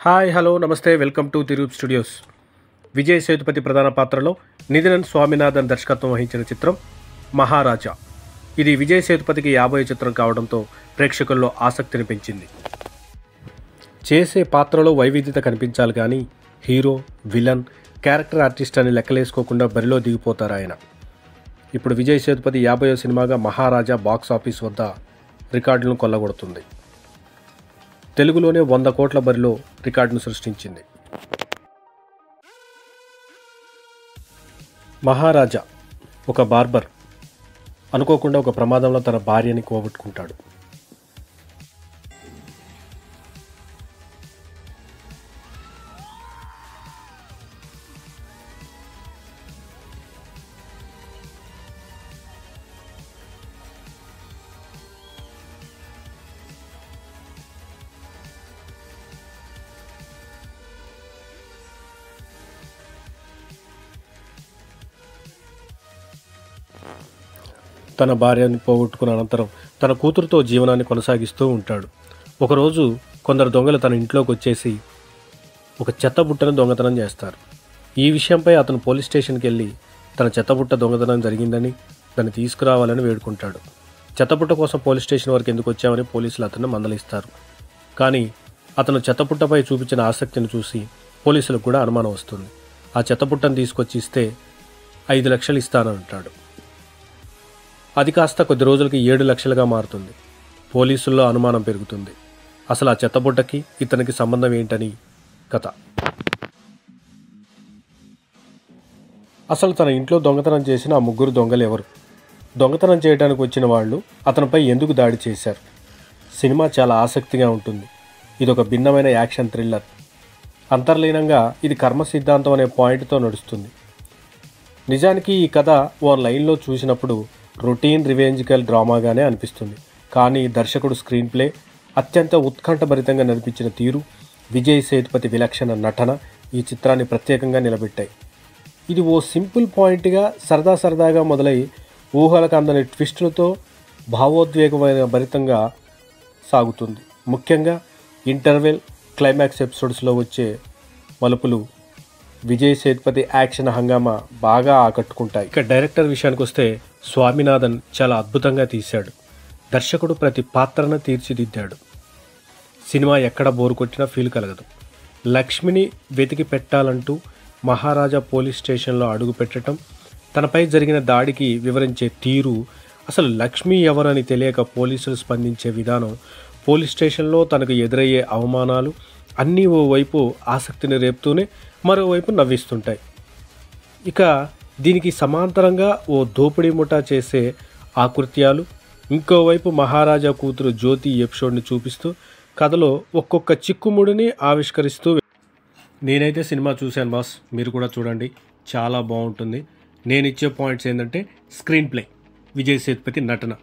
Hi hello నమస్తే welcome to Tirup studios. Vijay Sethupathi ప్రధాన పాత్రలో నిధినన్ స్వామినాథన్ దర్శకత్వం వహించిన చిత్రం మహారాజా. ఇది విజయ్ సేతుపతికి 50వ చిత్రం కావడంతో ప్రేక్షకుల్లో ఆసక్తిని పెంచింది. చేసే పాత్రలో వైవిధ్యత కనిపించాలి కానీ హీరో, విలన్, క్యారెక్టర్ ఆర్టిస్ట్ అని లెక్కలేసుకోకుండా బరిలో దిగిపోతారు ఆయన. ఇప్పుడు విజయ్ సేతుపతి 50వ సినిమాగా మహారాజా బాక్స్ ఆఫీస్ వద్ద రికార్డులను కొల్లగొడుతుంది. తెలుగులోనే 100 కోట్ల బరిలో రికార్డును సృష్టించింది. మహారాజా ఒక బార్బర్ అనుకోకుండా ఒక ప్రమాదంలో తన భార్యని పోగొట్టుకుంటాడు. తన భార్యని పోగొట్టుకున్న అనంతరం తన కూతురుతో జీవనాన్ని కొనసాగిస్తూ ఉంటాడు. ఒకరోజు కొందరు దొంగలు తన ఇంట్లోకి వచ్చేసి ఒక చెత్తబుట్టను దొంగతనం చేస్తారు. ఈ విషయంపై అతను పోలీస్ స్టేషన్కి వెళ్ళి తన చెత్తబుట్ట దొంగతనం జరిగిందని దాన్ని తీసుకురావాలని వేడుకుంటాడు. చెత్తబుట్ట కోసం పోలీస్ స్టేషన్ వరకు ఎందుకు వచ్చామని పోలీసులు అతన్ని మందలిస్తారు. కానీ అతను చెత్తబుట్టపై చూపించిన ఆసక్తిని చూసి పోలీసులకు కూడా అనుమానం వస్తుంది. ఆ చెత్తబుట్టను తీసుకొచ్చి ఇస్తే 5 లక్షలు ఇస్తానంటాడు. అది కాస్త కొద్ది రోజులకి 7 లక్షలుగా మారుతుంది. పోలీసుల్లో అనుమానం పెరుగుతుంది. అసలు ఆ చెత్తబుట్టకి ఇతనికి సంబంధం ఏంటని కథ. అసలు తన ఇంట్లో దొంగతనం చేసిన ఆ 3 దొంగలు ఎవరు? దొంగతనం చేయడానికి వచ్చిన వాళ్ళు అతనిపై ఎందుకు దాడి చేశారు? సినిమా చాలా ఆసక్తిగా ఉంటుంది. ఇదొక భిన్నమైన యాక్షన్ థ్రిల్లర్. అంతర్లీనంగా ఇది కర్మ సిద్ధాంతం అనే పాయింట్తో నడుస్తుంది. నిజానికి ఈ కథ ఓ లైన్లో చూసినప్పుడు రొటీన్ రివెంజికల్ డ్రామాగానే అనిపిస్తుంది. కానీ దర్శకుడు స్క్రీన్ ప్లే, అత్యంత ఉత్కంఠభరితంగా నడిపించిన తీరు, విజయ్ సేతుపతి విలక్షణ నటన ఈ చిత్రాన్ని ప్రత్యేకంగా నిలబెట్టాయి. ఇది ఓ సింపుల్ పాయింట్గా సరదాగా మొదలై ఊహలకు అందని ట్విస్టులతో భావోద్వేగమైన భరితంగా సాగుతుంది. ముఖ్యంగా ఇంటర్వెల్, క్లైమాక్స్ ఎపిసోడ్స్లో వచ్చే మలుపులు విజయ్ సేతుపతి యాక్షన్ హంగామా బాగా ఆకట్టుకుంటాయి. ఇక డైరెక్టర్ విషయానికి వస్తే స్వామినాథన్ చాలా అద్భుతంగా తీశాడు. దర్శకుడు ప్రతి పాత్రను తీర్చిదిద్దాడు. సినిమా ఎక్కడ బోరు కొట్టినా ఫీల్ కలగదు. లక్ష్మిని వెతికి పెట్టాలంటూ మహారాజా పోలీస్ స్టేషన్లో అడుగు పెట్టడం, తనపై జరిగిన దాడికి వివరించే తీరు, అసలు లక్ష్మి ఎవరని తెలియక పోలీసులు స్పందించే విధానం, పోలీస్ స్టేషన్లో తనకు ఎదురయ్యే అవమానాలు అన్నీ ఓవైపు ఆసక్తిని రేపుతూనే మరోవైపు నవ్విస్తుంటాయి. ఇక దీనికి సమాంతరంగా ఓ దోపిడీ ముఠా చేసే ఆకృత్యాలు, ఇంకోవైపు మహారాజా కూతురు జ్యోతి ఎపిసోడ్ని చూపిస్తూ కథలో ఒక్కొక్క చిక్కుముడిని ఆవిష్కరిస్తూ. నేనైతే సినిమా చూశాను బాస్, మీరు కూడా చూడండి, చాలా బాగుంటుంది. నేను ఇచ్చే పాయింట్స్ ఏంటంటే స్క్రీన్ ప్లే, విజయ్ సేతుపతి నటన,